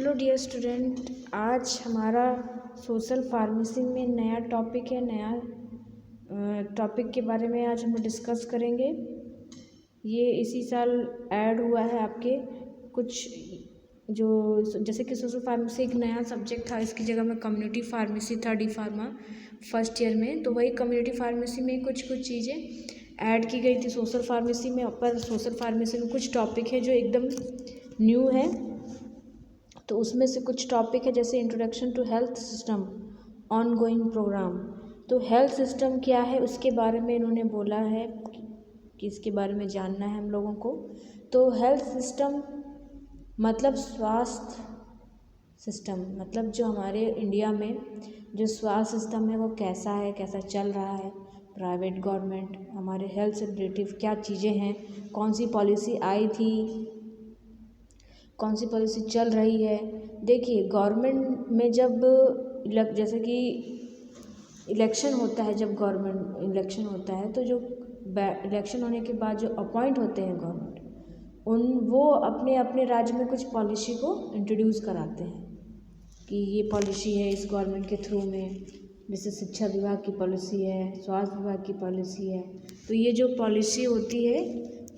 Hello dear student, आज हमारा social pharmacy में नया टॉपिक है। नया टॉपिक के बारे में आज हम डिस्कस करेंगे। ये इसी साल ऐड हुआ है आपके कुछ जो जैसे कि सोशल फार्मेसी एक नया सब्जेक्ट था, इसकी जगह में कम्युनिटी फार्मेसी था डी फार्मा फर्स्ट ईयर में। तो वही कम्युनिटी फार्मेसी में कुछ चीज़ें ऐड की गई थी सोशल फार्मेसी में। पर सोशल फार्मेसी में कुछ टॉपिक है जो एकदम न्यू है। तो उसमें से कुछ टॉपिक है जैसे introduction to health system on going program. तो हेल्थ सिस्टम क्या है उसके बारे में इन्होंने बोला है कि इसके बारे में जानना है हम लोगों को। तो हेल्थ सिस्टम मतलब स्वास्थ्य सिस्टम, मतलब जो हमारे इंडिया में जो स्वास्थ्य सिस्टम है वो कैसा है, कैसा चल रहा है, प्राइवेट गवर्नमेंट, हमारे हेल्थ से रिलेटिव क्या चीज़ें हैं, कौन सी पॉलिसी आई थी, कौन सी पॉलिसी चल रही है। देखिए गवर्नमेंट में जब जैसे कि इलेक्शन होता है, जब गवर्नमेंट इलेक्शन होता है तो जो इलेक्शन होने के बाद जो अपॉइंट होते हैं गवर्नमेंट, वो अपने अपने राज्य में कुछ पॉलिसी को इंट्रोड्यूस कराते हैं कि ये पॉलिसी है इस गवर्नमेंट के थ्रू में। जैसे शिक्षा विभाग की पॉलिसी है, स्वास्थ्य विभाग की पॉलिसी है। तो ये जो पॉलिसी होती है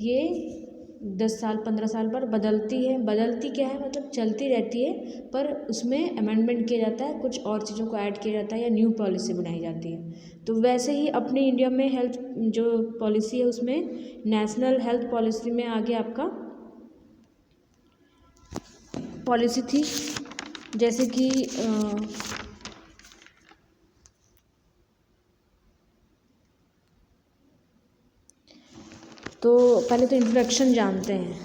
ये 10 साल 15 साल पर बदलती है। बदलती क्या है, मतलब चलती रहती है, पर उसमें अमेंडमेंट किया जाता है, कुछ और चीज़ों को ऐड किया जाता है या न्यू पॉलिसी बनाई जाती है। तो वैसे ही अपने इंडिया में हेल्थ जो पॉलिसी है उसमें नेशनल हेल्थ पॉलिसी में आगे आपका पॉलिसी थी जैसे कि तो पहले तो इंट्रोडक्शन जानते हैं।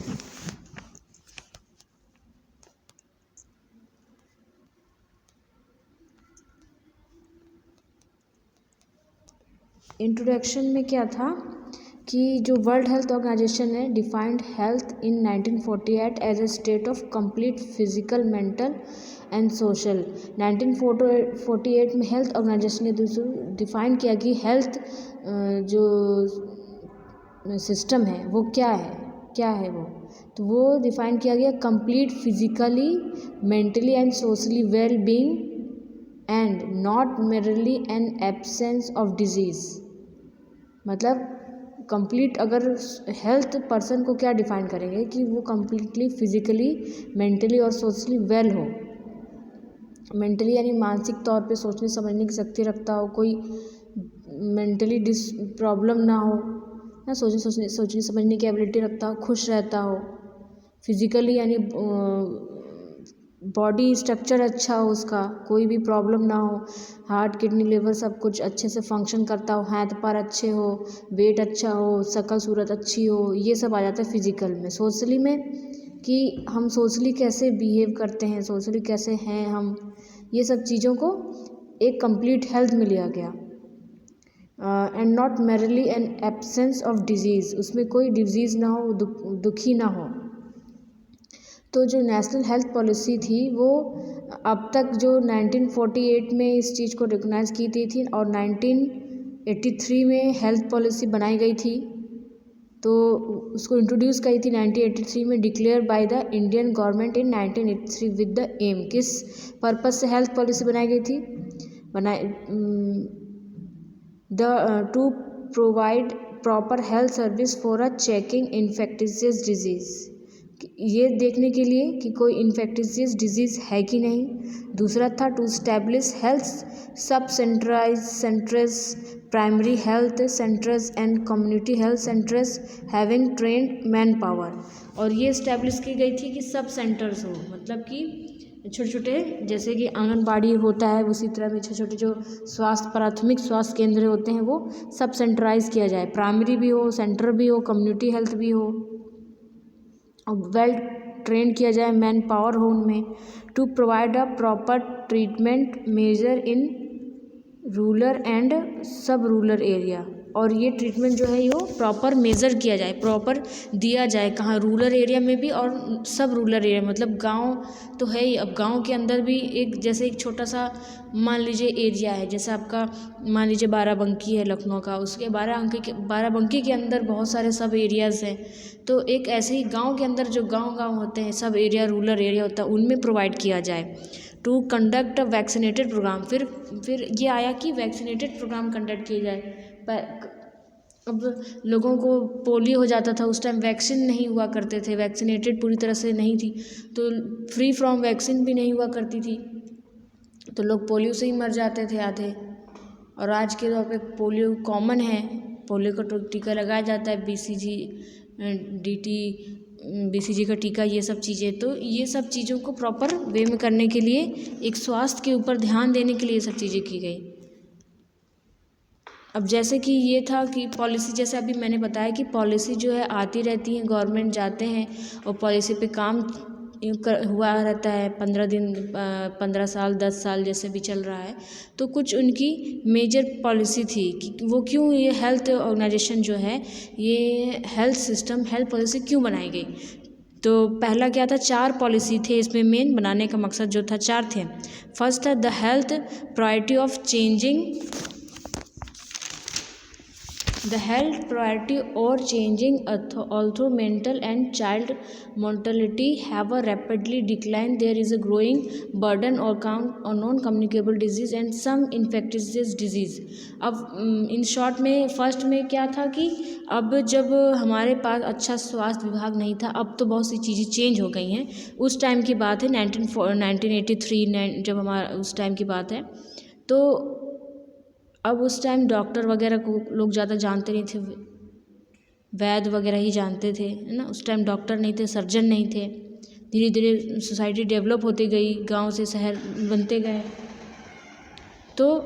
इंट्रोडक्शन में क्या था कि जो वर्ल्ड हेल्थ ऑर्गेनाइजेशन ने defined health in 1948 as a state of complete physical, mental and social. 1948 में हेल्थ ऑर्गेनाइजेशन ने डिफाइन किया कि हेल्थ जो सिस्टम है वो क्या है तो वो डिफाइन किया गया complete physically, mentally and socially well being and not merely an absence of disease. मतलब कंप्लीट, अगर हेल्थ पर्सन को क्या डिफाइन करेंगे कि वो कंप्लीटली फिजिकली, मेंटली और सोशली वेल हो। मेंटली यानी मानसिक तौर पे सोचने समझने की शक्ति रखता हो, कोई मेंटली प्रॉब्लम ना हो, ना सोचने समझने की एबिलिटी रखता हो, खुश रहता हो। फिजिकली यानी बॉडी स्ट्रक्चर अच्छा हो, उसका कोई भी प्रॉब्लम ना हो, हार्ट, किडनी, लिवर सब कुछ अच्छे से फंक्शन करता हो, हाथ पैर अच्छे हो, वेट अच्छा हो, शक्ल सूरत अच्छी हो, ये सब आ जाता है फिजिकल में। सोशली में कि हम सोशली कैसे बिहेव करते हैं, सोशली कैसे हैं हम, ये सब चीज़ों को एक कंप्लीट हेल्थ में लिया गया। And not merely an absence of disease, उसमें कोई डिजीज़ ना हो, दुखी ना हो। तो जो नेशनल हेल्थ पॉलिसी थी वो अब तक जो 1948 में इस चीज़ को रिकॉग्नाइज़ की गई थी और 1983 में हेल्थ पॉलिसी बनाई गई थी। तो उसको इंट्रोड्यूस करी थी 1983 में, declare by the Indian government in 1983 with the aim. किस पर्पज़ से हेल्थ पॉलिसी बनाई गई थी? To provide proper health service for a checking infectious disease, ये देखने के लिए कि कोई इन्फेक्टियस डिजीज़ है कि नहीं। दूसरा था टू स्टैब्लिश हेल्थ सब centres, primary health centres and community health centres having trend man power. और ये इस्टेब्लिश की गई थी कि सब सेंटर्स हो, मतलब कि छोटे छोटे जैसे कि आंगनबाड़ी होता है उसी तरह में छोटे छोटे जो प्राथमिक स्वास्थ्य केंद्र होते हैं वो सब सेंट्रलाइज किया जाए, प्राइमरी भी हो, सेंटर भी हो, कम्युनिटी हेल्थ भी हो, वेल ट्रेन किया जाए, मैन पावर हो उनमें। To provide a proper treatment major in rural and sub rural area, और ये ट्रीटमेंट जो है वो प्रॉपर मेज़र किया जाए, प्रॉपर दिया जाए, कहाँ रूरल एरिया में भी और सब रूरल एरिया, मतलब गांव तो है ही, अब गांव के अंदर भी एक जैसे एक छोटा सा मान लीजिए एरिया है, जैसे आपका मान लीजिए बाराबंकी है लखनऊ का, उसके बाराबंकी के अंदर बहुत सारे सब एरियाज़ हैं। तो एक ऐसे ही गांव के अंदर जो गांव होते हैं, सब एरिया रूरल एरिया होता है, उनमें प्रोवाइड किया जाए to conduct a vaccinated program. फिर ये आया कि वैक्सीनेटेड प्रोग्राम कंडक्ट किए जाए। अब लोगों को पोलियो हो जाता था, उस टाइम वैक्सीन नहीं हुआ करते थे, वैक्सीनेटेड पूरी तरह से नहीं थी, तो फ्री फ्रॉम वैक्सीन भी नहीं हुआ करती थी, तो लोग पोलियो से ही मर जाते थे आधे। और आज के दौर पे पोलियो कॉमन है, पोलियो का टीका लगाया जाता है, BCG DT BCG का टीका, ये सब चीज़ें। तो ये सब चीज़ों को प्रॉपर वे में करने के लिए, एक स्वास्थ्य के ऊपर ध्यान देने के लिए ये सब चीज़ें की गई। अब जैसे कि ये था कि पॉलिसी, जैसे अभी मैंने बताया कि पॉलिसी जो है आती रहती है, गवर्नमेंट जाते हैं और पॉलिसी पे काम हुआ रहता है, 15 दिन 15 साल 10 साल जैसे भी चल रहा है। तो कुछ उनकी मेजर पॉलिसी थी कि वो क्यों ये हेल्थ ऑर्गेनाइजेशन जो है, ये हेल्थ सिस्टम हेल्थ पॉलिसी क्यों बनाई गई। तो पहला क्या था, 4 पॉलिसी थे इसमें, मेन बनाने का मकसद जो था 4 थे। फर्स्ट था the health priority of changing The health priority or changing, although mental and child mortality have a rapidly declined, there is a growing burden or count on non-communicable disease and some infectious disease. अब in short में first में क्या था कि अब जब हमारे पास अच्छा स्वास्थ्य विभाग नहीं था, अब तो बहुत सी चीज़ें चेंज हो गई हैं। उस टाइम की बात है 1983 जब हमारा उस टाइम की बात है। तो अब उस टाइम डॉक्टर वगैरह को लोग ज़्यादा जानते नहीं थे, वैद्य वगैरह ही जानते थे, है ना। उस टाइम डॉक्टर नहीं थे, सर्जन नहीं थे। धीरे धीरे सोसाइटी डेवलप होती गई, गांव से शहर बनते गए। तो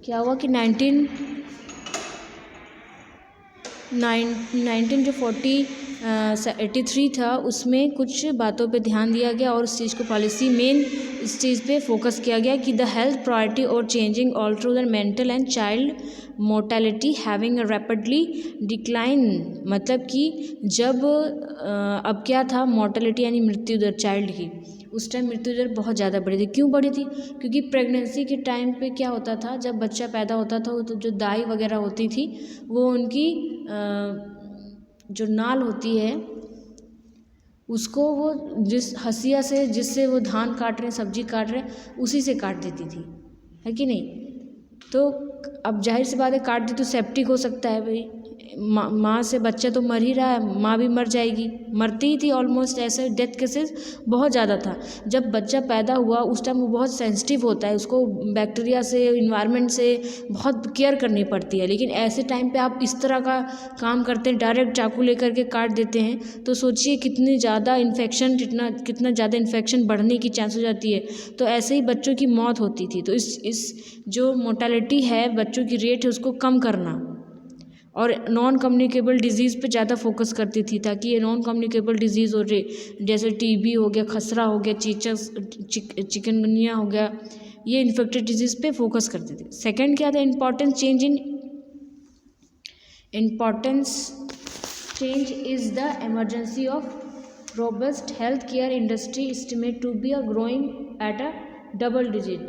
क्या हुआ कि 1983 था, उसमें कुछ बातों पे ध्यान दिया गया और इस चीज़ को पॉलिसी मेन इस चीज़ पे फोकस किया गया कि द हेल्थ प्रायोरिटी और changing all through the mental and child mortality having rapidly decline. मतलब कि जब अब क्या था, मोर्टेलिटी यानी मृत्यु दर चाइल्ड की, उस टाइम मृत्यु दर बहुत ज़्यादा बढ़ी थी। क्यों बढ़ी थी? क्योंकि प्रेगनेंसी के टाइम पे क्या होता था, जब बच्चा पैदा होता था तो जो दाई वगैरह होती थी, वो उनकी जो नाल होती है उसको वो जिस हंसिया से, जिससे वो धान काट रहे हैं, सब्जी काट रहे हैं, उसी से काट देती थी, है कि नहीं। तो अब जाहिर सी बात है, काट दी तो सेप्टिक हो सकता है भाई, माँ से बच्चा तो मर ही रहा है, माँ भी मर जाएगी, मरती ही थी ऑलमोस्ट। ऐसे डेथ केसेस बहुत ज़्यादा था। जब बच्चा पैदा हुआ उस टाइम वो बहुत सेंसिटिव होता है, उसको बैक्टीरिया से, इन्वायरमेंट से बहुत केयर करनी पड़ती है। लेकिन ऐसे टाइम पे आप इस तरह का काम करते हैं, डायरेक्ट चाकू लेकर के काट देते हैं, तो सोचिए कितनी ज़्यादा इन्फेक्शन, कितना ज़्यादा इन्फेक्शन बढ़ने की चांस हो जाती है। तो ऐसे ही बच्चों की मौत होती थी। तो इस जो मोर्टेलिटी है, बच्चों की रेट है, उसको कम करना और नॉन कम्युनिकेबल डिजीज़ पे ज़्यादा फोकस करती थी, ताकि ये नॉन कम्युनिकेबल डिजीज़ और जैसे टीबी हो गया, खसरा हो गया, चिकनगुनिया हो गया, ये इन्फेक्टेड डिजीज़ पे फोकस करती थी। सेकंड क्या था, importance change is the emergency of robust health care industry estimate to be a growing at a double digit.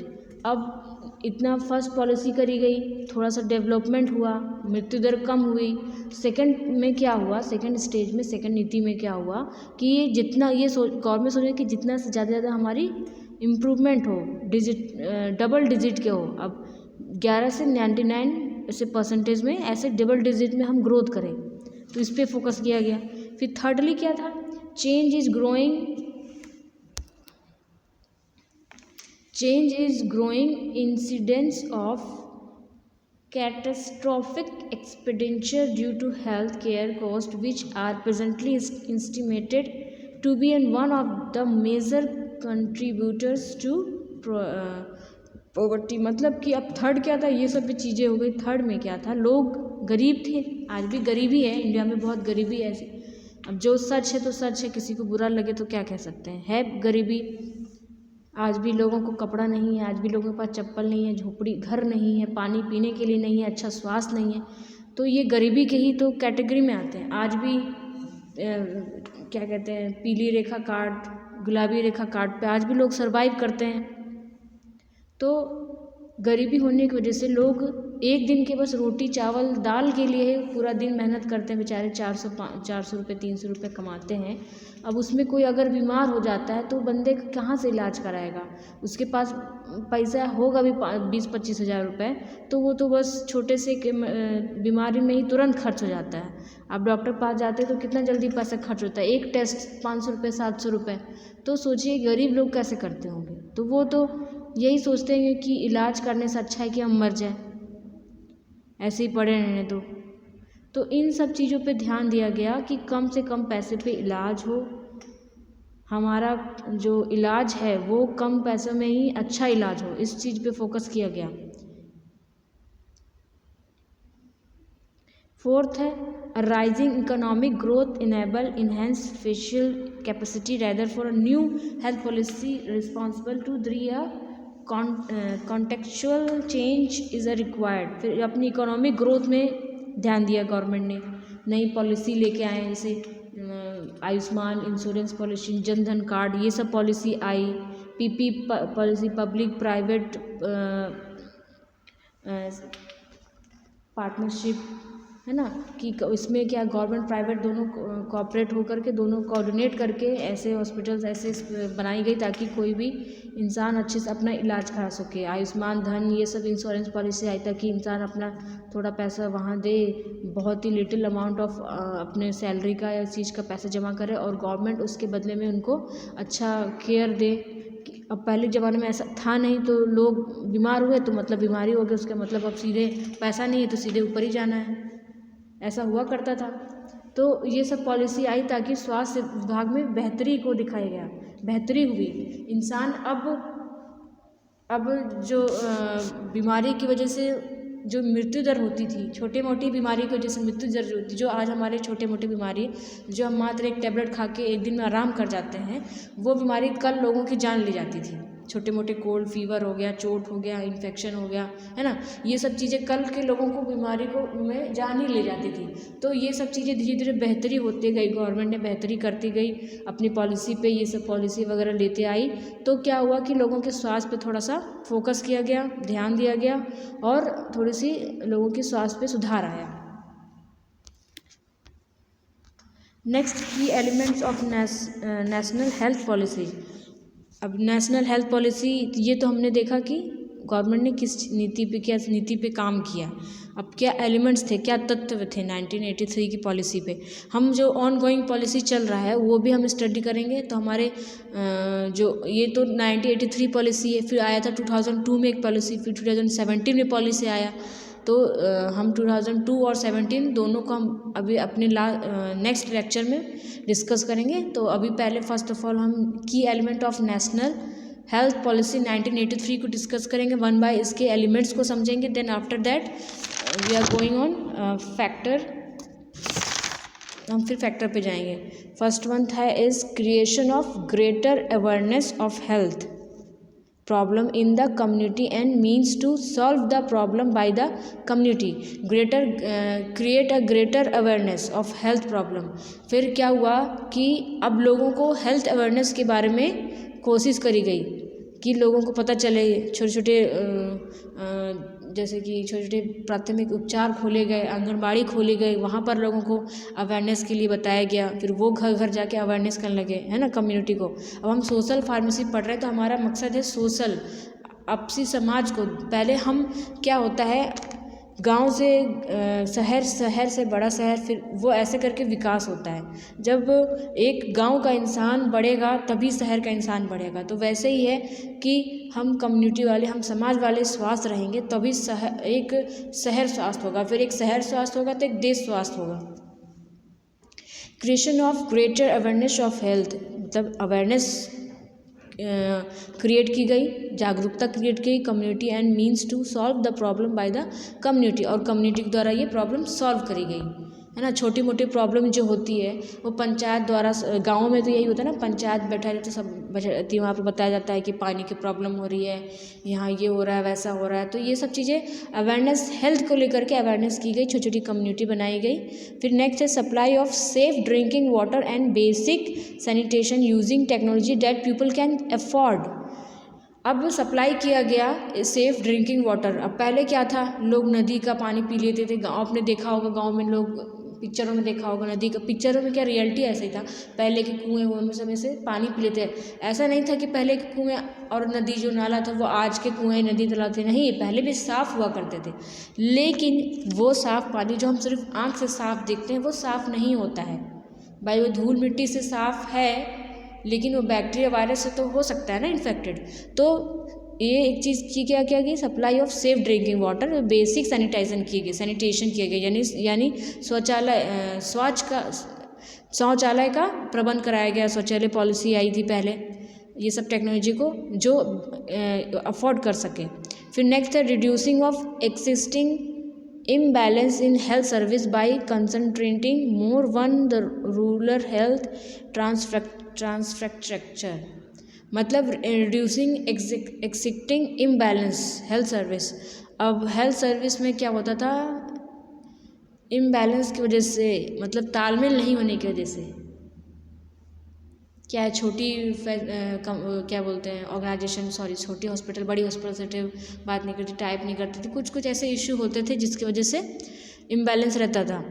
अब इतना फर्स्ट पॉलिसी करी गई, थोड़ा सा डेवलपमेंट हुआ, मृत्यु दर कम हुई। सेकंड में क्या हुआ, सेकंड स्टेज में, सेकंड नीति में क्या हुआ कि ये जितना ये गवर्नमेंट सोचे कि जितना से ज़्यादा हमारी इम्प्रूवमेंट हो, डबल डिजिट के हो। अब 11 से 99 ऐसे परसेंटेज में, ऐसे डबल डिजिट में हम ग्रोथ करें, तो इस पर फोकस किया गया। फिर थर्डली क्या था, change is growing incidence of catastrophic expenditure due to health care costs, which are presently estimated to be one of the major contributors to poverty। मतलब कि अब थर्ड क्या था, ये सब भी चीज़ें हो गई। थर्ड में क्या था, लोग गरीब थे, आज भी गरीबी है, इंडिया में बहुत गरीबी है ऐसी। अब जो सच है तो सच है, किसी को बुरा लगे तो क्या कह सकते हैं, है गरीबी। आज भी लोगों को कपड़ा नहीं है, आज भी लोगों के पास चप्पल नहीं है, झोपड़ी घर नहीं है, पानी पीने के लिए नहीं है, अच्छा स्वास्थ्य नहीं है। तो ये गरीबी के ही तो कैटेगरी में आते हैं। आज भी क्या कहते हैं, पीली रेखा कार्ड, गुलाबी रेखा कार्ड पे आज भी लोग सरवाइव करते हैं। तो गरीबी होने की वजह से लोग एक दिन के बस रोटी चावल दाल के लिए पूरा दिन मेहनत करते हैं बेचारे। 400 रुपये 300 रुपये कमाते हैं। अब उसमें कोई अगर बीमार हो जाता है तो बंदे कहाँ से इलाज कराएगा? उसके पास पैसा होगा भी 20-25 हज़ार रुपये, तो वो तो बस छोटे से बीमारी में ही तुरंत खर्च हो जाता है। आप डॉक्टर के पास जाते हैं तो कितना जल्दी पैसा खर्च होता है, एक टेस्ट 500 रुपये 700 रुपये। तो सोचिए गरीब लोग कैसे करते होंगे। तो वो तो यही सोचते हैं कि इलाज करने से अच्छा है कि हम मर जाएं, ऐसे ही पड़े रहने दो। तो इन सब चीज़ों पे ध्यान दिया गया कि कम से कम पैसे पे इलाज हो, हमारा जो इलाज है वो कम पैसों में ही अच्छा इलाज हो, इस चीज़ पे फोकस किया गया। फोर्थ है rising economic growth enable enhance facial capacity rather for a new health policy responsible to contextual change is a required. फिर अपनी इकोनॉमिक ग्रोथ में ध्यान दिया गवर्नमेंट ने, नई पॉलिसी लेके आए हैं, जैसे Ayushman insurance policy, Jan Dhan card, ये सब पॉलिसी आई। PP policy, public private partnership, है ना, कि इसमें क्या गवर्नमेंट प्राइवेट दोनों कोऑपरेट होकर के, दोनों कोऑर्डिनेट करके ऐसे हॉस्पिटल्स ऐसे बनाई गई ताकि कोई भी इंसान अच्छे से अपना इलाज करा सके। आयुष्मान धन, ये सब इंश्योरेंस पॉलिसी आई ताकि इंसान अपना थोड़ा पैसा वहाँ दे, बहुत ही लिटिल अमाउंट ऑफ अपने सैलरी का या चीज़ का पैसा जमा करे और गवर्नमेंट उसके बदले में उनको अच्छा केयर दे। अब पहले ज़माने में ऐसा था नहीं, तो लोग बीमार हुए तो मतलब बीमारी हो गई, उसका मतलब अब सीधे पैसा नहीं है तो सीधे ऊपर ही जाना है, ऐसा हुआ करता था। तो ये सब पॉलिसी आई ताकि स्वास्थ्य विभाग में बेहतरी को दिखाया गया, बेहतरी हुई। इंसान अब जो बीमारी की वजह से जो मृत्यु दर होती थी, छोटी मोटी बीमारी की वजह से मृत्यु दर जो होती, जो आज हमारे छोटे मोटे बीमारी जो हम मात्र एक टैबलेट खा के एक दिन में आराम कर जाते हैं, वो बीमारी कल लोगों की जान ले जाती थी। छोटे मोटे कोल्ड फीवर हो गया, चोट हो गया, इन्फेक्शन हो गया, है ना, ये सब चीज़ें कल के लोगों को बीमारी को में जान ही ले जाती थी। तो ये सब चीज़ें धीरे धीरे बेहतरी होती गई, गवर्नमेंट ने बेहतरी करती गई अपनी पॉलिसी पे, ये सब पॉलिसी वगैरह लेते आई। तो क्या हुआ कि लोगों के स्वास्थ्य पे थोड़ा सा फोकस किया गया, ध्यान दिया गया और थोड़ी सी लोगों के स्वास्थ्य पे सुधार आया। नेक्स्ट, की elements of national health policy. अब नेशनल हेल्थ पॉलिसी, ये तो हमने देखा कि गवर्नमेंट ने किस नीति पे काम किया। अब क्या एलिमेंट्स थे, क्या तत्व थे 1983 की पॉलिसी पे। हम जो ऑन गोइंग पॉलिसी चल रहा है वो भी हम स्टडी करेंगे। तो हमारे जो ये तो 1983 पॉलिसी है, फिर आया था 2002 में एक पॉलिसी, फिर 2017 में पॉलिसी आया। तो हम 2002 और 17 दोनों को हम अभी अपने नेक्स्ट लेक्चर में डिस्कस करेंगे। तो अभी पहले फर्स्ट ऑफ ऑल हम की element of national health policy 1983 को डिस्कस करेंगे, वन बाय इसके एलिमेंट्स को समझेंगे। Then after that we are going on factor, हम फिर फैक्टर पे जाएंगे। फर्स्ट वन था is creation of greater awareness of health problem in the community and means to solve the problem by the community, create a greater awareness of health problem। फिर क्या हुआ कि अब लोगों को हेल्थ अवेयरनेस के बारे में कोशिश करी गई कि लोगों को पता चले। छोटे छोटे जैसे कि छोटे छोटे प्राथमिक उपचार खोले गए, आंगनबाड़ी खोले गए, वहाँ पर लोगों को अवेयरनेस के लिए बताया गया। फिर वो घर घर जाके अवेयरनेस करने लगे, है ना, कम्युनिटी को। अब हम सोशल फार्मेसी पढ़ रहे हैं तो हमारा मकसद है सोशल, आपसी समाज को। पहले हम क्या होता है, गांव से शहर, शहर से बड़ा शहर, फिर वो ऐसे करके विकास होता है। जब एक गांव का इंसान बढ़ेगा तभी शहर का इंसान बढ़ेगा। तो वैसे ही है कि हम कम्युनिटी वाले, हम समाज वाले स्वस्थ रहेंगे तभी एक शहर स्वस्थ होगा, फिर एक शहर स्वस्थ होगा तो एक देश स्वस्थ होगा। Creation of greater awareness of health, मतलब अवेयरनेस क्रिएट की गई, जागरूकता क्रिएट की गई community and means to solve the problem by the community, और कम्युनिटी के द्वारा ये प्रॉब्लम सॉल्व करी गई, है ना। छोटी मोटी प्रॉब्लम जो होती है वो पंचायत द्वारा, गाँव में तो यही होता है ना, पंचायत बैठा रहता, सब वहाँ पर बताया जाता है कि पानी की प्रॉब्लम हो रही है, यहाँ ये हो रहा है, वैसा हो रहा है। तो ये सब चीज़ें अवेयरनेस, हेल्थ को लेकर के अवेयरनेस की गई, छोटी छोटी कम्युनिटी बनाई गई। फिर नेक्स्ट है supply of safe drinking water and basic sanitation using technology that people can afford. अब सप्लाई किया गया सेफ ड्रिंकिंग वाटर। अब पहले क्या था, लोग नदी का पानी पी लेते थे। गाँव आपने देखा होगा, गाँव में लोग, पिक्चरों में देखा होगा नदी का, पिक्चरों में क्या रियलिटी ऐसे ही था, पहले के कुएँ वो समय से पानी पी लेते। ऐसा नहीं था कि पहले के कुएँ और नदी जो नाला था वो आज के कुएँ नदी तालाब थे, नहीं, पहले भी साफ़ हुआ करते थे। लेकिन वो साफ़ पानी जो हम सिर्फ आँख से साफ़ देखते हैं वो साफ़ नहीं होता है भाई। वो धूल मिट्टी से साफ़ है, लेकिन वो बैक्टीरिया वायरस से तो हो सकता है ना इन्फेक्टेड। तो ये एक चीज़ की क्या क्या गई, supply of safe drinking water, basic sanitization किए गए, सैनिटेशन किए गए, यानी शौचालय का प्रबंध कराया गया। शौचालय पॉलिसी आई थी पहले, ये सब टेक्नोलॉजी को जो अफोर्ड कर सके। फिर नेक्स्ट है reducing of existing imbalance in health service by concentrating more on the rural health infrastructure। मतलब reducing existing imbalance health service. अब हेल्थ सर्विस में क्या होता था, इम्बैलेंस की वजह से, मतलब तालमेल नहीं होने की वजह से, क्या है, छोटी क्या बोलते हैं ऑर्गेनाइजेशन, सॉरी, छोटी हॉस्पिटल बड़ी हॉस्पिटल से बात नहीं करती, टाइप नहीं करती थी, कुछ ऐसे इश्यू होते थे जिसकी वजह से इम्बैलेंस रहता था।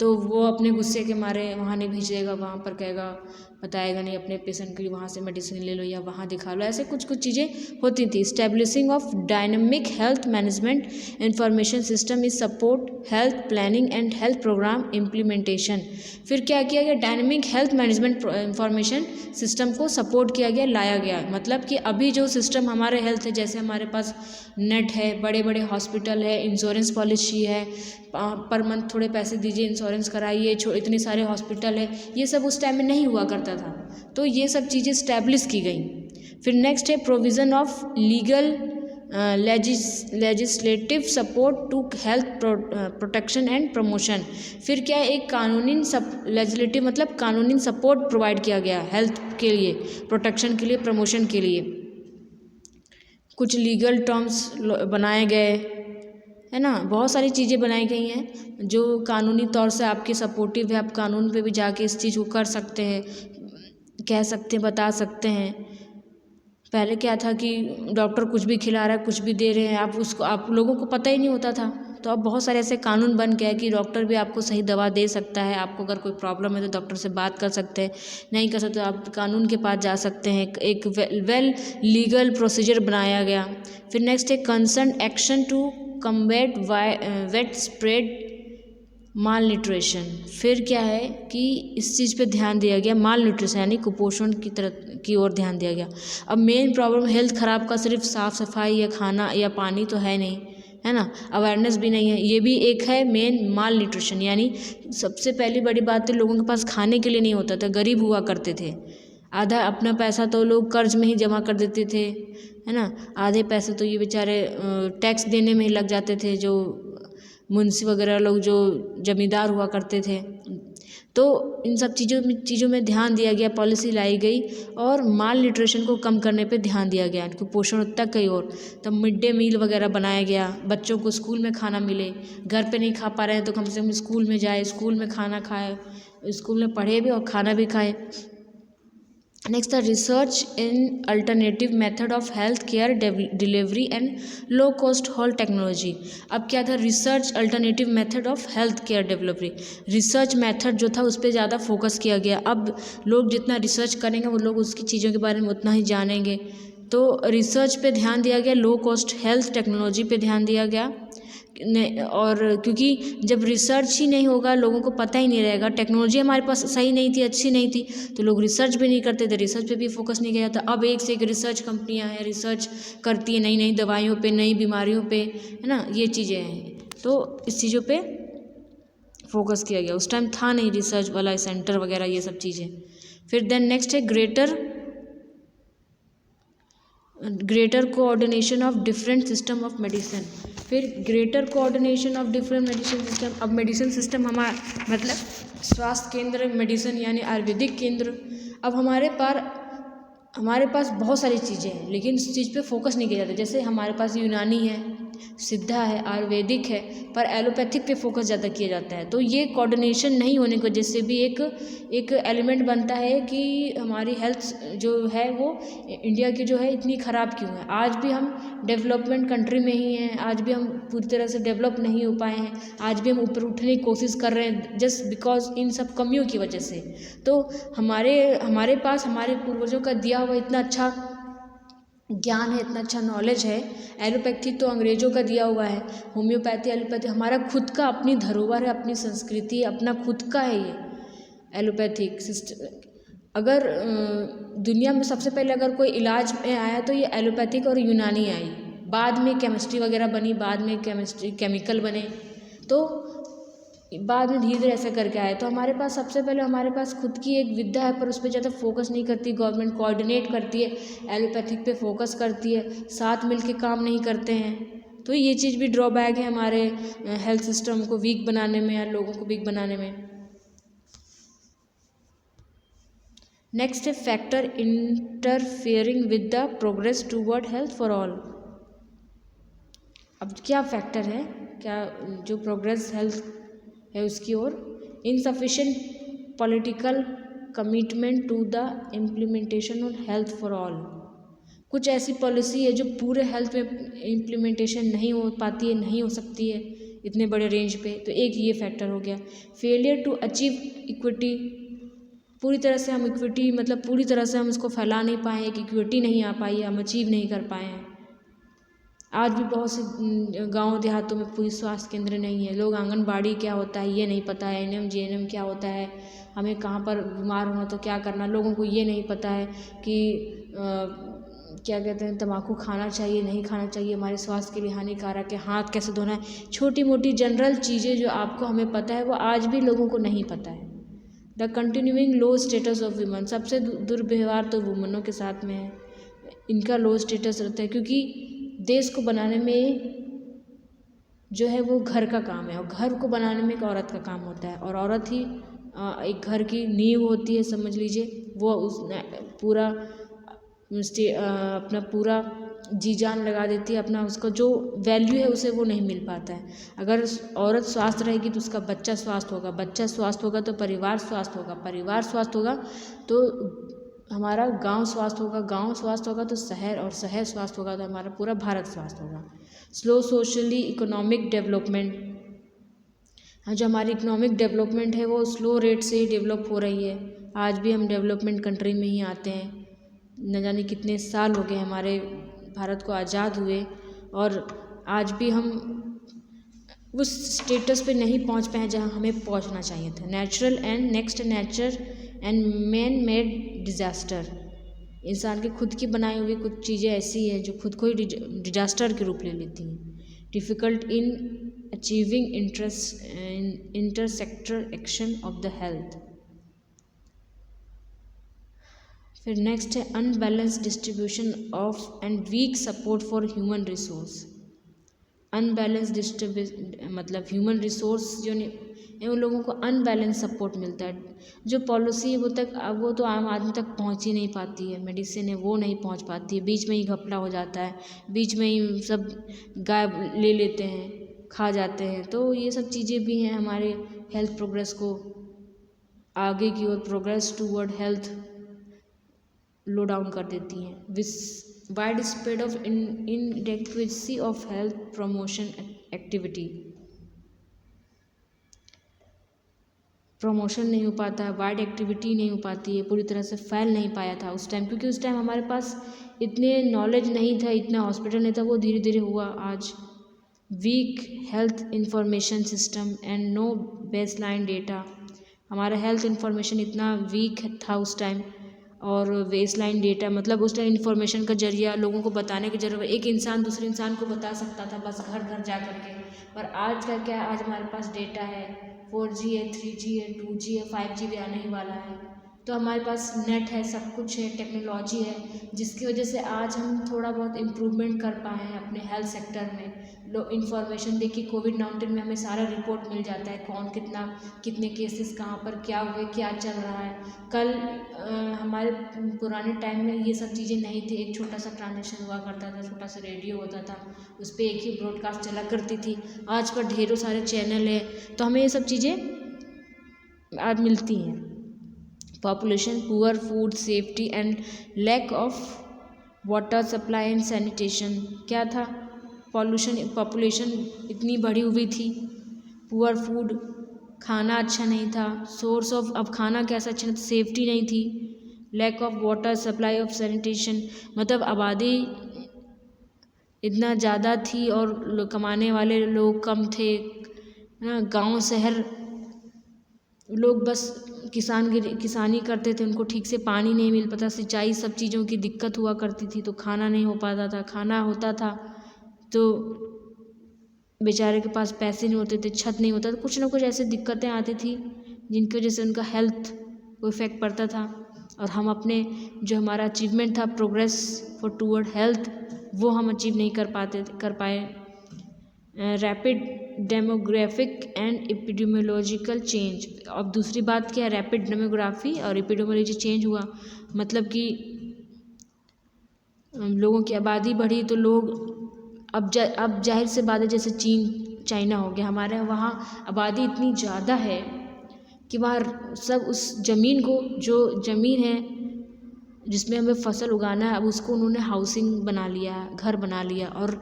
तो वो अपने गुस्से के मारे वहाँ नहीं भेजेगा, वहाँ पर कहेगा, बताएगा नहीं अपने पेशेंट के लिए, वहाँ से मेडिसिन ले लो या वहाँ दिखा लो, ऐसे कुछ चीज़ें होती थी। Establishing of dynamic health management information system is support health planning and health program implementation. फिर क्या किया गया, dynamic health management information system को सपोर्ट किया गया, लाया गया। मतलब कि अभी जो सिस्टम हमारे हेल्थ है, जैसे हमारे पास नेट है, बड़े बड़े हॉस्पिटल है, इंश्योरेंस पॉलिसी है, पर मंथ थोड़े पैसे दीजिए, इंश्योरेंस कराइए, इतने सारे हॉस्पिटल है, ये सब उस टाइम में नहीं हुआ करता था। तो ये सब चीज़ें स्टैब्लिश की गई। फिर नेक्स्ट है provision of legal legislative support to health protection and promotion. फिर क्या है, एक कानूनी लेजिस्लेटिव मतलब कानूनी सपोर्ट प्रोवाइड किया गया हेल्थ के लिए, प्रोटेक्शन के लिए, प्रमोशन के लिए। कुछ लीगल टर्म्स बनाए गए, है ना, बहुत सारी चीज़ें बनाई गई हैं जो कानूनी तौर से आपके सपोर्टिव है। आप कानून पे भी जाके इस चीज़ को कर सकते हैं, कह सकते हैं, बता सकते हैं। पहले क्या था कि डॉक्टर कुछ भी खिला रहा है, कुछ भी दे रहे हैं, आप लोगों को पता ही नहीं होता था। तो अब बहुत सारे ऐसे कानून बन गया है कि डॉक्टर भी आपको सही दवा दे सकता है। आपको अगर कोई प्रॉब्लम है तो डॉक्टर से बात कर सकते हैं, नहीं कर सकते तो आप कानून के पास जा सकते हैं। एक वेल लीगल प्रोसीजर बनाया गया। फिर नेक्स्ट है concern action to combat wet spread malnutrition. फिर क्या है कि इस चीज़ पे ध्यान दिया गया, माल न्यूट्रिशन यानी कुपोषण की ओर ध्यान दिया गया। अब मेन प्रॉब्लम हेल्थ ख़राब का सिर्फ साफ़ सफाई या खाना या पानी तो है नहीं, है ना, अवेयरनेस भी नहीं है, ये भी एक है मेन माल न्यूट्रिशन। यानी सबसे पहली बड़ी बात है, लोगों के पास खाने के लिए नहीं होता था, गरीब हुआ करते थे। आधा अपना पैसा तो लोग कर्ज में ही जमा कर देते थे, है ना, आधे पैसे तो ये बेचारे टैक्स देने में ही लग जाते थे, जो मुंशी वगैरह लोग जो जमींदार हुआ करते थे। तो इन सब चीज़ों में ध्यान दिया गया, पॉलिसी लाई गई और माल न्यूट्रिशन को कम करने पे ध्यान दिया गया, कुपोषण तक कहीं और। तब मिड डे मील वगैरह बनाया गया, बच्चों को स्कूल में खाना मिले, घर पे नहीं खा पा रहे हैं तो कम से कम स्कूल में जाए, स्कूल में खाना खाए, स्कूल में पढ़े भी और खाना भी खाए। Next the research in alternative method of health care delivery and low cost hall technology. अब क्या था, research alternative method of health care delivery, research method जो था उस पर ज़्यादा फोकस किया गया। अब लोग जितना रिसर्च करेंगे वो लोग उसकी चीज़ों के बारे में उतना ही जानेंगे। तो रिसर्च पे ध्यान दिया गया, लो कॉस्ट हेल्थ टेक्नोलॉजी पे ध्यान दिया गया। और क्योंकि जब रिसर्च ही नहीं होगा, लोगों को पता ही नहीं रहेगा, टेक्नोलॉजी हमारे पास सही नहीं थी, अच्छी नहीं थी, तो लोग रिसर्च भी नहीं करते थे, रिसर्च पे भी फोकस नहीं किया था। अब एक से एक रिसर्च कंपनियां हैं, रिसर्च करती है नई नई दवाइयों पे, नई बीमारियों पे, है ना, ये चीज़ें हैं। तो इस चीज़ों पे फोकस किया गया, उस टाइम था नहीं रिसर्च वाला सेंटर वगैरह ये सब चीज़ें। फिर देन नेक्स्ट है greater coordination of different system of medicine. फिर greater coordination of different medicine system. अब मेडिसिन सिस्टम मतलब स्वास्थ्य केंद्र, मेडिसिन यानी आयुर्वेदिक केंद्र। अब हमारे पास बहुत सारी चीज़ें हैं, लेकिन इस चीज़ पे फोकस नहीं किया जाता। जैसे हमारे पास यूनानी है, सिद्धा है, आयुर्वेदिक है, पर एलोपैथिक पे फोकस ज़्यादा किया जाता है। तो ये कोऑर्डिनेशन नहीं होने की वजह से भी एक एलिमेंट बनता है कि हमारी हेल्थ जो है वो इंडिया की जो है इतनी ख़राब क्यों है। आज भी हम डेवलपमेंट कंट्री में ही हैं, आज भी हम पूरी तरह से डेवलप नहीं हो पाए हैं, आज भी हम ऊपर उठने की कोशिश कर रहे हैं जस्ट बिकॉज इन सब कमियों की वजह से। तो हमारे पास हमारे पूर्वजों का दिया हुआ इतना अच्छा ज्ञान है, इतना अच्छा नॉलेज है। एलोपैथी तो अंग्रेज़ों का दिया हुआ है, होम्योपैथी, एलोपैथी हमारा खुद का अपनी धरोहर है, अपनी संस्कृति, अपना खुद का है ये एलोपैथिक सिस्टम। अगर दुनिया में सबसे पहले अगर कोई इलाज में आया तो ये एलोपैथिक और यूनानी आई, बाद में केमिस्ट्री वगैरह बनी, बाद में केमिकल बने, तो बाद में धीरे धीरे ऐसा करके आए। तो हमारे पास सबसे पहले हमारे पास खुद की एक विद्या है, पर उस पर ज़्यादा फोकस नहीं करती गवर्नमेंट। कोऑर्डिनेट करती है, एलोपैथिक पे फोकस करती है, साथ मिल के काम नहीं करते हैं। तो ये चीज़ भी ड्रॉबैक है हमारे हेल्थ सिस्टम को वीक बनाने में या लोगों को वीक बनाने में। नेक्स्ट है factor interfering with the progress toward health for all. अब क्या फैक्टर है, क्या जो प्रोग्रेस हेल्थ है उसकी ओर? Insufficient political commitment to the implementation of health for all. कुछ ऐसी पॉलिसी है जो पूरे हेल्थ में इम्प्लीमेंटेशन नहीं हो पाती है, नहीं हो सकती है इतने बड़े रेंज पे। तो एक ये फैक्टर हो गया। फेलियर टू अचीव इक्विटी, पूरी तरह से हम इक्विटी मतलब पूरी तरह से हम इसको फैला नहीं पाए, एक इक्विटी नहीं आ पाई है, हम अचीव नहीं कर पाए हैं। आज भी बहुत से गांव देहातों में पूरी स्वास्थ्य केंद्र नहीं है, लोग आंगनबाड़ी क्या होता है ये नहीं पता है, एएनएम जीएनएम क्या होता है, हमें कहाँ पर बीमार होना तो क्या करना, लोगों को ये नहीं पता है कि क्या कहते हैं तम्बाकू खाना चाहिए नहीं खाना चाहिए, हमारे स्वास्थ्य के लिए हानिकारक है, हाथ कैसे धोना है। छोटी मोटी जनरल चीज़ें जो आपको हमें पता है वो आज भी लोगों को नहीं पता है। The continuing low status of women, सबसे दुर्व्यवहार तो वुमेनों के साथ में है, इनका लो स्टेटस रहता है, क्योंकि देश को बनाने में जो है वो घर का काम है, और घर को बनाने में एक औरत का काम होता है, और औरत ही एक घर की नींव होती है, समझ लीजिए। वो उस पूरा अपना पूरा जी जान लगा देती है, अपना उसका जो वैल्यू है उसे वो नहीं मिल पाता है। अगर औरत स्वस्थ रहेगी तो उसका बच्चा स्वस्थ होगा, बच्चा स्वस्थ होगा तो परिवार स्वस्थ होगा, परिवार स्वस्थ होगा तो हमारा गांव स्वस्थ होगा, गांव स्वस्थ होगा तो शहर, और शहर स्वस्थ होगा तो हमारा पूरा भारत स्वस्थ होगा। स्लो सोशली इकोनॉमिक डेवलपमेंट, हाँ जो हमारी इकोनॉमिक डेवलपमेंट है वो स्लो रेट से ही डेवलप हो रही है। आज भी हम डेवलपमेंट कंट्री में ही आते हैं, न जाने कितने साल हो गए हमारे भारत को आज़ाद हुए, और आज भी हम उस स्टेटस पे नहीं पहुंच पाए जहां हमें पहुंचना चाहिए था। Natural and next nature and man made disaster, इंसान के खुद की बनाई हुई कुछ चीज़ें ऐसी हैं जो खुद को ही डिजास्टर के रूप ले लेती हैं। Difficult in achieving intersector action of the health. फिर नेक्स्ट है unbalance distribution of and weak support for human resource. Unbalance मतलब ह्यूमन रिसोर्स जो नहीं, उन लोगों को अनबैलेंस सपोर्ट मिलता है। जो पॉलिसी है वो तो आम आदमी तक पहुंच ही नहीं पाती है, मेडिसिन है वो नहीं पहुंच पाती है, बीच में ही घपला हो जाता है, बीच में ही सब गायब ले लेते हैं, खा जाते हैं। तो ये सब चीज़ें भी हैं हमारे हेल्थ प्रोग्रेस को आगे की ओर, progress toward health low down कर देती हैं। Wide spread of inadequacy of health promotion activity, promotion नहीं हो पाता है, वाइड एक्टिविटी नहीं हो पाती है, पूरी तरह से फैल नहीं पाया था उस टाइम, क्योंकि उस टाइम हमारे पास इतने नॉलेज नहीं था, इतना हॉस्पिटल नहीं था, वो धीरे धीरे हुआ। आज weak health information system and no baseline data, हमारा हेल्थ इंफॉर्मेशन इतना वीक था उस टाइम, और बेसलाइन डेटा मतलब उस टाइम इन्फॉर्मेशन का जरिया लोगों को बताने की जरूरत, एक इंसान दूसरे इंसान को बता सकता था बस घर घर जा कर के। पर आज का क्या है, आज हमारे पास डेटा है, 4G है, 3G है, 2G है, 5G भी आने ही वाला है। तो हमारे पास नेट है, सब कुछ है, टेक्नोलॉजी है, जिसकी वजह से आज हम थोड़ा बहुत इम्प्रूवमेंट कर पाए हैं अपने हेल्थ सेक्टर में। इंफॉर्मेशन देखिए कोविड-19 में हमें सारा रिपोर्ट मिल जाता है, कौन कितने केसेस कहाँ पर क्या हुए, क्या चल रहा है। कल हमारे पुराने टाइम में ये सब चीज़ें नहीं थी, एक छोटा सा ट्रांजेक्शन हुआ करता था, छोटा सा रेडियो होता था, उस पर एक ही ब्रॉडकास्ट चला करती थी। आज पर ढेरों सारे चैनल है, तो हमें ये सब चीज़ें आज मिलती हैं। Population, poor food safety and lack of water supply and sanitation. क्या था? पॉपुलेशन इतनी बढ़ी हुई थी, पुअर फूड, खाना अच्छा नहीं था, सोर्स ऑफ, अब खाना कैसा अच्छा नहीं था, सेफ्टी नहीं थी, lack of water supply of sanitation, मतलब आबादी इतना ज़्यादा थी और कमाने वाले लोग कम थे ना। गांव शहर लोग बस किसानी करते थे, उनको ठीक से पानी नहीं मिल पाता, सिंचाई सब चीज़ों की दिक्कत हुआ करती थी, तो खाना नहीं हो पाता था। खाना होता था तो बेचारे के पास पैसे नहीं होते थे, छत नहीं होता था, कुछ ना कुछ ऐसी दिक्कतें आती थी जिनकी वजह से उनका हेल्थ को इफ़ेक्ट पड़ता था। और हम अपने जो हमारा अचीवमेंट था, प्रोग्रेस फॉर टूवर्ड हेल्थ, वो हम अचीव नहीं कर पाए। Rapid demographic and epidemiological change. अब दूसरी बात क्या है, रैपिड डेमोग्राफी और एपिडेमियोलॉजी चेंज हुआ, मतलब कि लोगों की आबादी बढ़ी तो लोग अब जाहिर से बात है, जैसे चीन चाइना हो गया, हमारे वहाँ आबादी इतनी ज़्यादा है कि वहाँ सब उस ज़मीन को, जो ज़मीन है जिसमें हमें फसल उगाना है, अब उसको उन्होंने हाउसिंग बना लिया, घर बना लिया, और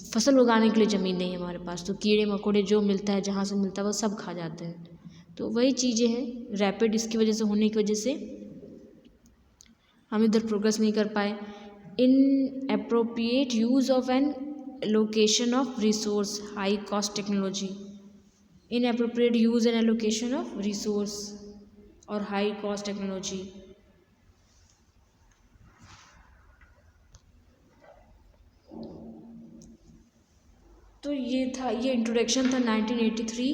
फसल उगाने के लिए ज़मीन नहीं है हमारे पास, तो कीड़े मकोड़े जो मिलता है, जहाँ से मिलता है, वो सब खा जाते हैं। तो वही चीज़ें हैं रैपिड, इसकी वजह से होने की वजह से हम इधर प्रोग्रेस नहीं कर पाए। In appropriate use of N allocation of resource, high cost technology. Inappropriate use and allocation of resource और हाई कॉस्ट टेक्नोलॉजी। तो ये इंट्रोडक्शन था 1983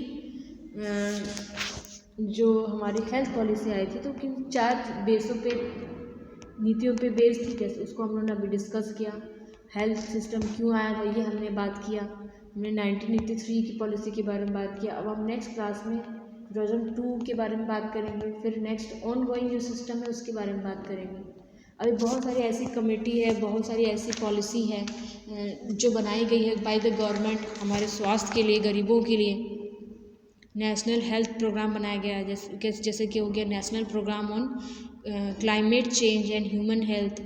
जो हमारी हेल्थ पॉलिसी आई थी, तो किन 4 बेसों पे, नीतियों पे बेस्ड थी, कैसे उसको हम लोगों ने अभी डिस्कस किया। हेल्थ सिस्टम क्यों आया था ये हमने बात किया, हमने 1983 की पॉलिसी के बारे में बात किया। अब हम नेक्स्ट क्लास में 2002 के बारे में बात करेंगे, फिर नेक्स्ट ऑन गोइंग जो सिस्टम है उसके बारे में बात करेंगे। अभी बहुत सारी ऐसी कमेटी है, बहुत सारी ऐसी पॉलिसी है जो बनाई गई है बाय द गवर्नमेंट हमारे स्वास्थ्य के लिए, गरीबों के लिए। नेशनल हेल्थ प्रोग्राम बनाया गया है, जैसे कि हो गया national program on climate change and human health.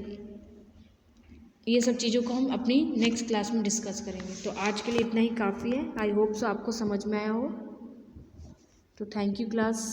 ये सब चीज़ों को हम अपनी नेक्स्ट क्लास में डिस्कस करेंगे। तो आज के लिए इतना ही काफ़ी है। आई होप सो आपको समझ में आया हो। तो थैंक यू क्लास।